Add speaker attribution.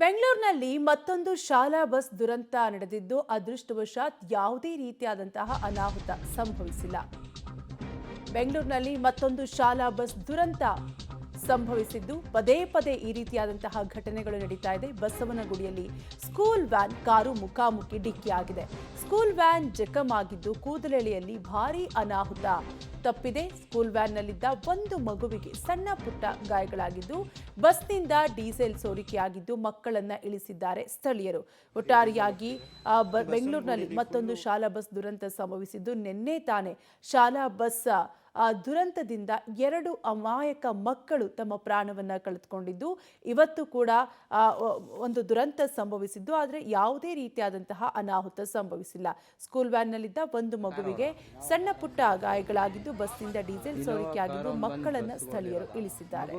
Speaker 1: ಬೆಂಗಳೂರಿನಲ್ಲಿ ಮತ್ತೊಂದು ಶಾಲಾ ಬಸ್ ದುರಂತ ನಡೆದಿದ್ದು ಅದೃಷ್ಟವಶಾತ್ ಯಾವುದೇ ರೀತಿಯಾದಂತಹ ಅನಾಹುತ ಸಂಭವಿಸಿಲ್ಲ. ಬೆಂಗಳೂರಿನಲ್ಲಿ ಮತ್ತೊಂದು ಶಾಲಾ ಬಸ್ ದುರಂತ ಸಂಭವಿಸಿದ್ದು ಪದೇ ಪದೇ ಈ ರೀತಿಯಾದಂತಹ ಘಟನೆಗಳು ನಡೀತಾ ಇದೆ. ಬಸವನಗುಡಿಯಲ್ಲಿ ಸ್ಕೂಲ್ ವ್ಯಾನ್ ಕಾರು ಮುಖಾಮುಖಿ ಡಿಕ್ಕಿಯಾಗಿದೆ. ಸ್ಕೂಲ್ ವ್ಯಾನ್ ಜಖಂ ಆಗಿದ್ದು ಕೂದಲೆಳೆಯಲ್ಲಿ ಭಾರೀ ಅನಾಹುತ ತಪ್ಪಿದೆ. ಸ್ಕೂಲ್ ವ್ಯಾನ್ನಲ್ಲಿದ್ದ ಒಂದು ಮಗುವಿಗೆ ಸಣ್ಣ ಪುಟ್ಟ ಗಾಯಗಳಾಗಿದ್ದು ಬಸ್ನಿಂದ ಡೀಸೆಲ್ ಸೋರಿಕೆಯಾಗಿದ್ದು ಮಕ್ಕಳನ್ನ ಇಳಿಸಿದ್ದಾರೆ ಸ್ಥಳೀಯರು. ಒಟ್ಟಾರೆಯಾಗಿ ಬೆಂಗಳೂರಿನಲ್ಲಿ ಮತ್ತೊಂದು ಶಾಲಾ ಬಸ್ ದುರಂತ ಸಂಭವಿಸಿದ್ದು ನಿನ್ನೆ ತಾನೇ ಶಾಲಾ ಬಸ್ ದುರಂತದಿಂದ 2 ಅಮಾಯಕ ಮಕ್ಕಳು ತಮ್ಮ ಪ್ರಾಣವನ್ನ ಕಳೆದುಕೊಂಡಿದ್ದು ಇವತ್ತು ಕೂಡ ಒಂದು ದುರಂತ ಸಂಭವಿಸಿದ್ದು ಆದರೆ ಯಾವುದೇ ರೀತಿಯಾದಂತಹ ಅನಾಹುತ ಸಂಭವಿಸಿಲ್ಲ. ಸ್ಕೂಲ್ ವ್ಯಾನ್ನಲ್ಲಿದ್ದ ಒಂದು ಮಗುವಿಗೆ ಸಣ್ಣ ಪುಟ್ಟ ಗಾಯಗಳಾಗಿದ್ದು ಬಸ್ನಿಂದ ಡೀಸೆಲ್ ಸೋರಿಕೆಯಾಗಿದ್ದು ಮಕ್ಕಳನ್ನ ಸ್ಥಳೀಯರು ಇಳಿಸಿದ್ದಾರೆ.